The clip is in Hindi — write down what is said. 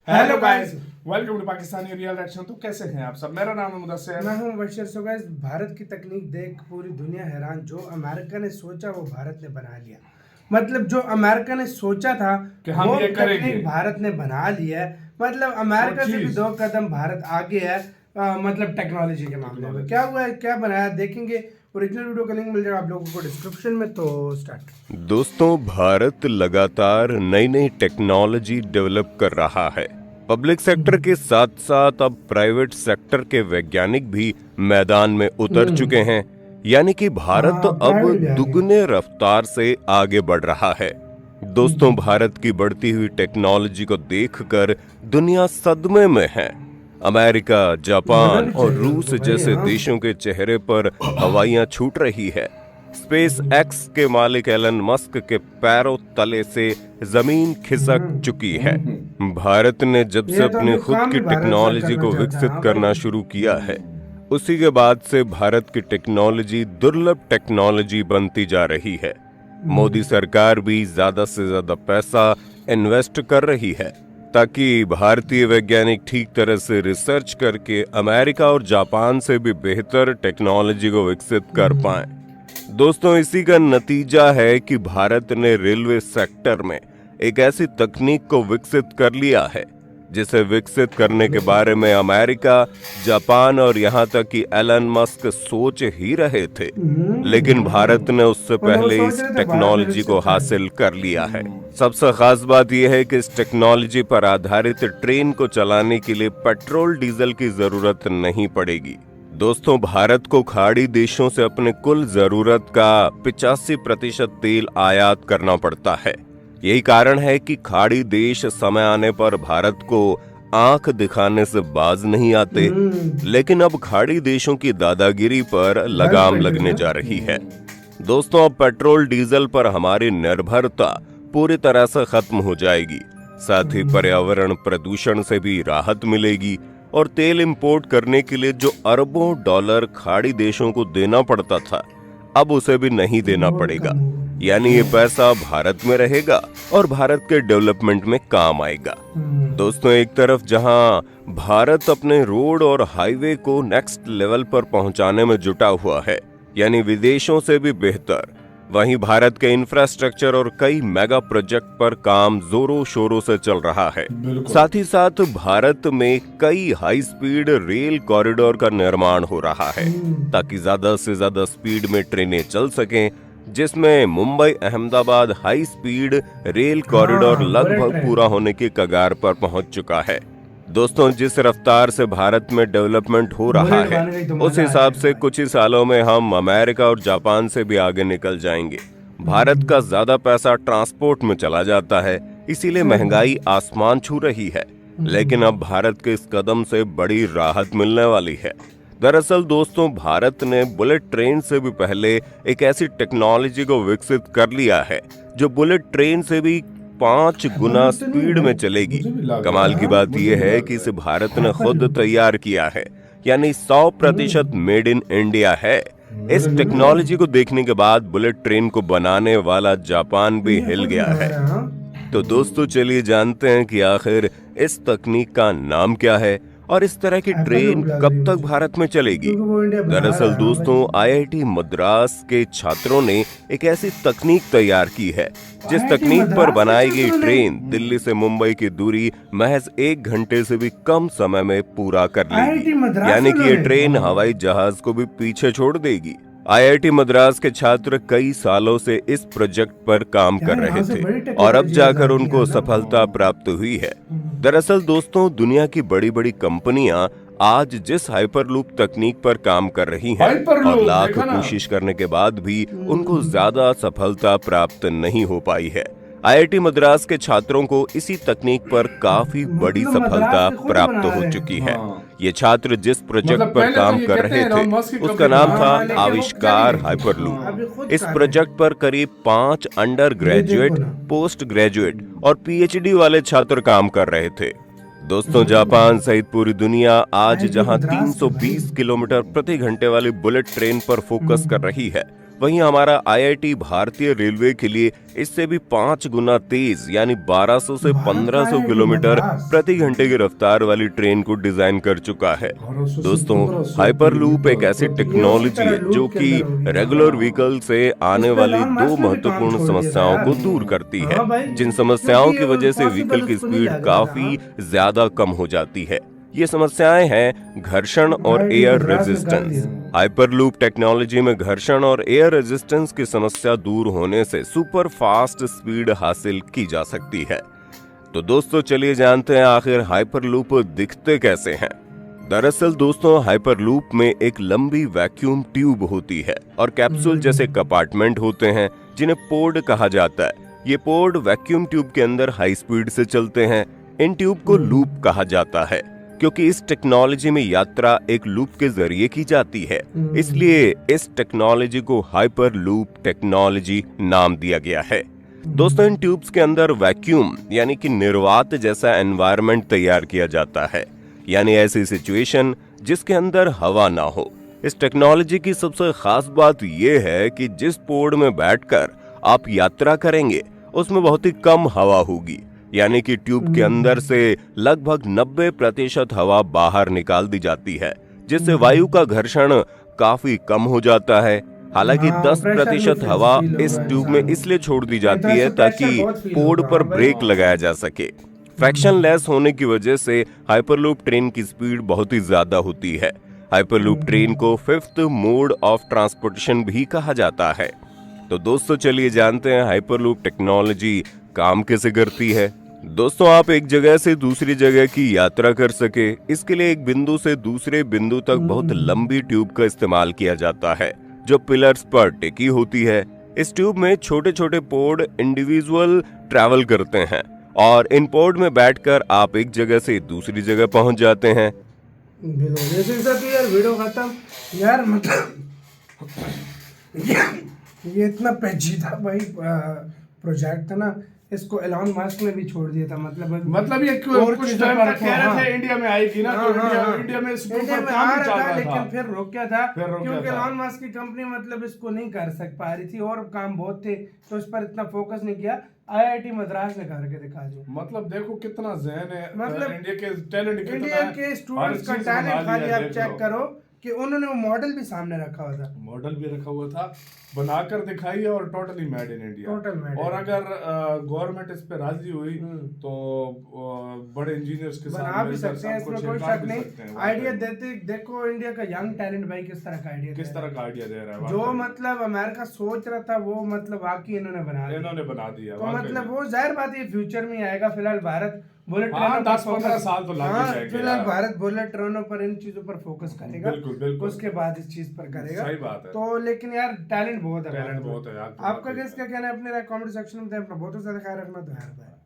Hello guys, welcome to Pakistani real action. तो कैसे हैं आप सब? मेरा नाम है मुदस्सिर, मैं हूं बशीर। सो गाइस, भारत की तकनीक देख पूरी दुनिया हैरान। जो अमेरिका ने सोचा वो भारत ने बना लिया। मतलब जो अमेरिका ने सोचा था कि हम वो ये करेंगे, तकनीक भारत ने बना लिया है। मतलब अमेरिका से भी 2 कदम भारत आगे है। मतलब टेक्नोलॉजी के मामले में क्या हुआ है, क्या बनाया, देखेंगे। ओरिजिनल वीडियो का लिंक मिल जाएगा आप लोगों को डिस्क्रिप्शन में। तो स्टार्ट। दोस्तों, भारत लगातार नई नई टेक्नोलॉजी डेवलप कर रहा है। पब्लिक सेक्टर के साथ साथ अब प्राइवेट सेक्टर के वैज्ञानिक भी मैदान में उतर चुके हैं। यानी कि भारत अब दुगने रफ्तार से आगे बढ़ रहा है। दोस्तों, भारत की बढ़ती हुई टेक्नोलॉजी को देखकर दुनिया सदमे में है। अमेरिका, जापान और रूस जैसे देशों के चेहरे पर हवाइयां छूट रही है। स्पेस एक्स के मालिक एलन मस्क के पैरों तले से जमीन खिसक चुकी है। भारत ने जब से अपनी खुद की टेक्नोलॉजी को विकसित करना शुरू किया है, उसी के बाद से भारत की टेक्नोलॉजी दुर्लभ टेक्नोलॉजी बनती जा रही है। मोदी सरकार भी ज्यादा से ज्यादा पैसा इन्वेस्ट कर रही है ताकि भारतीय वैज्ञानिक ठीक तरह से रिसर्च करके अमेरिका और जापान से भी बेहतर टेक्नोलॉजी को विकसित कर पाएं। दोस्तों, इसी का नतीजा है कि भारत ने रेलवे सेक्टर में एक ऐसी तकनीक को विकसित कर लिया है जिसे विकसित करने के बारे में अमेरिका, जापान और यहाँ तक कि एलन मस्क सोच ही रहे थे, लेकिन भारत ने उससे पहले इस टेक्नोलॉजी को हासिल कर लिया है। सबसे खास बात यह है कि इस टेक्नोलॉजी पर आधारित ट्रेन को चलाने के लिए पेट्रोल डीजल की जरूरत नहीं पड़ेगी। दोस्तों, भारत को खाड़ी देशों से अपने कुल जरूरत का 85% तेल आयात करना पड़ता है। यही कारण है कि खाड़ी देश समय आने पर भारत को आंख दिखाने से बाज नहीं आते, लेकिन अब खाड़ी देशों की दादागिरी पर लगाम लगने जा रही है। दोस्तों, अब पेट्रोल डीजल पर हमारी निर्भरता पूरी तरह से खत्म हो जाएगी। साथ ही पर्यावरण प्रदूषण से भी राहत मिलेगी और तेल इंपोर्ट करने के लिए जो अरबों डॉलर खाड़ी देशों को देना पड़ता था, अब उसे भी नहीं देना पड़ेगा। यानी ये पैसा भारत में रहेगा और भारत के डेवलपमेंट में काम आएगा। दोस्तों, एक तरफ जहां भारत अपने रोड और हाईवे को नेक्स्ट लेवल पर पहुंचाने में जुटा हुआ है, यानी विदेशों से भी बेहतर, वहीं भारत के इंफ्रास्ट्रक्चर और कई मेगा प्रोजेक्ट पर काम जोरों शोरों से चल रहा है। साथ ही साथ भारत में कई हाई स्पीड रेल कॉरिडोर का निर्माण हो रहा है ताकि ज्यादा से ज्यादा स्पीड में ट्रेनें चल सकें, जिसमें Mumbai Ahmedabad high speed rail corridor लगभग पूरा होने के कगार पर पहुंच चुका है। दोस्तों, जिस रफ्तार से भारत में डेवलपमेंट हो रहा है, उस हिसाब से कुछ ही सालों में हम अमेरिका और जापान से भी आगे निकल जाएंगे। भारत का ज्यादा पैसा ट्रांसपोर्ट में चला जाता है, इसीलिए महंगाई आसमान छू रही है, लेकिन अब भारत के इस कदम से बड़ी राहत मिलने वाली है। दरअसल दोस्तों, भारत ने बुलेट ट्रेन से भी पहले एक ऐसी टेक्नोलॉजी को विकसित कर लिया है जो बुलेट ट्रेन से भी 5 गुना स्पीड में चलेगी। कमाल की बात यह है कि इसे भारत ने खुद तैयार किया है, यानी 100% मेड इन इंडिया है। इस टेक्नोलॉजी को देखने के बाद बुलेट ट्रेन को बनाने वाला जापान भी हिल गया है। तो दोस्तों, चलिए जानते हैं कि आखिर इस तकनीक का नाम क्या है और इस तरह की ट्रेन कब तक भारत में चलेगी। दरअसल दोस्तों, IIT मद्रास के छात्रों ने एक ऐसी तकनीक तैयार की है जिस तकनीक पर बनाई गई ट्रेन दिल्ली से मुंबई की दूरी महज 1 घंटे से भी कम समय में पूरा कर लेगी। यानी कि ये ट्रेन हवाई जहाज को भी पीछे छोड़ देगी। IIT मद्रास के छात्र कई सालों से इस प्रोजेक्ट पर काम कर रहे थे और अब जाकर उनको सफलता प्राप्त हुई है। दरअसल दोस्तों, दुनिया की बड़ी बड़ी कंपनियां आज जिस हाइपरलूप तकनीक पर काम कर रही हैं और लाख कोशिश करने के बाद भी उनको ज्यादा सफलता प्राप्त नहीं हो पाई है, IIT मद्रास के छात्रों को इसी तकनीक पर काफी बड़ी सफलता प्राप्त हो चुकी है। ये छात्र जिस प्रोजेक्ट पर काम कर रहे थे उसका नाम था आविष्कार हाइपरलूप। इस प्रोजेक्ट पर करीब 5 अंडर ग्रेजुएट, पोस्ट ग्रेजुएट और PhD वाले छात्र काम कर रहे थे। दोस्तों, जापान सहित पूरी दुनिया आज जहां 320 किलोमीटर प्रति घंटे वाली बुलेट ट्रेन पर फोकस कर रही है, वहीं हमारा IIT भारतीय रेलवे के लिए इससे भी 5 गुना तेज यानी 1200 से 1500 किलोमीटर प्रति घंटे की रफ्तार वाली ट्रेन को डिजाइन कर चुका है। दोस्तों, हाइपरलूप एक ऐसी टेक्नोलॉजी है जो कि रेगुलर व्हीकल से आने वाली 2 महत्वपूर्ण समस्याओं को दूर करती है, जिन समस्याओं की वजह से व्हीकल की स्पीड काफी ज्यादा कम हो जाती है। ये समस्याएं हैं घर्षण और एयर रेजिस्टेंस। हाइपरलूप टेक्नोलॉजी में घर्षण और एयर रेजिस्टेंस की समस्या दूर होने से सुपर फास्ट स्पीड हासिल की जा सकती है। तो दोस्तों, चलिए जानते हैं आखिर हाइपरलूप दिखते कैसे हैं। दरअसल दोस्तों, हाइपरलूप में एक लंबी वैक्यूम ट्यूब होती है और कैप्सूल जैसे कंपार्टमेंट होते हैं जिन्हें पोर्ट कहा जाता है। ये पोर्ट वैक्यूम ट्यूब के अंदर हाई स्पीड से चलते हैं। इन ट्यूब को लूप कहा जाता है क्योंकि इस टेक्नोलॉजी में यात्रा एक लूप के जरिए की जाती है, इसलिए इस टेक्नोलॉजी को हाइपर लूप टेक्नोलॉजी नाम दिया गया है। दोस्तों, इन ट्यूब्स के अंदर वैक्यूम यानी कि निर्वात जैसा एनवायरनमेंट तैयार किया जाता है, यानी ऐसी सिचुएशन जिसके अंदर हवा ना हो। इस टेक्नोलॉजी की सबसे खास बात यह है कि जिस पोर्ट में बैठकर आप यात्रा करेंगे उसमें बहुत ही कम हवा होगी, यानी कि ट्यूब के अंदर से लगभग 90% हवा बाहर निकाल दी जाती है, जिससे वायु का घर्षण काफी कम हो जाता है। हालांकि 10% हवा इस ट्यूब में इसलिए छोड़ दी जाती है ताकि पोर्ट पर ब्रेक लगाया जा सके। फ्रैक्शन लेस होने की वजह से हाइपरलूप ट्रेन की स्पीड बहुत ही ज्यादा होती है। हाइपरलूप ट्रेन को 5th मोड ऑफ ट्रांसपोर्टेशन भी कहा जाता है। तो दोस्तों, चलिए जानते हैं हाइपरलूप टेक्नोलॉजी काम कैसे करती है। दोस्तों, आप एक जगह से दूसरी जगह की यात्रा कर सके, इसके लिए एक बिंदु से दूसरे बिंदु तक बहुत लंबी ट्यूब का इस्तेमाल किया जाता है जो पिलर्स पर टिकी होती है। इस ट्यूब में छोटे छोटे पोर्ट इंडिविजुअल ट्रैवल करते हैं और इन पोर्ट में बैठकर आप एक जगह से दूसरी जगह पहुंच जाते हैं। यार वीडियो खत्म यार, मतलब ये इतना पेचीदा भाई प्रोजेक्ट था ना, इसको एलॉन मस्क ने भी छोड़ दिया था। मतलब ये कुछ टाइम तक कह रहे थे इंडिया में आएगी ना, तो इंडिया में इसको इंडिया में आ रहा था, लेकिन फिर रोका था क्योंकि था। एलॉन मस्क की कंपनी मतलब इसको नहीं कर सक पा रही थी और काम बहुत थे, तो इस पर इतना फोकस नहीं किया। IIT मद्रास ने करके दिखा जो, मतलब देखो कितना ज़हन है, मतलब इंडिया के टैलेंट कितना है, इंडिया के स्टूडेंट्स का टैलेंट खाली आप चेक करो कि उन्होंने वो मॉडल भी सामने रखा हुआ था, मॉडल भी रखा हुआ था, बनाकर दिखाई और टोटली मेड इन इंडिया। और अगर गवर्नमेंट इस पे राजी हुई तो बड़े इंजीनियर्स के साथ बना भी सकते हैं, इसमें कोई शक नहीं। आइडिया देते देखो, इंडिया का यंग टैलेंट भाई किस तरह का आइडिया दे रहा है, जो मतलब अमेरिका सोच रहा था वो मतलब वाकई इन्होंने बना दिया। तो मतलब वो जाहिर बात है फ्यूचर में आएगा। फिलहाल भारत बुलेट ट्रेनों 10-15 साल तो लग जाएंगे। फिलहाल भारत बुलेट ट्रेनों पर इन चीजों पर फोकस करेगा, बिल्कुल। उसके बाद इस चीज पर करेगा। सही बात है। तो लेकिन यार टैलेंट बहुत है यार। आपका क्या कहना है अपने कमेंट सेक्शन में, अपना बहुत ज्यादा ख्याल रखना। तो यार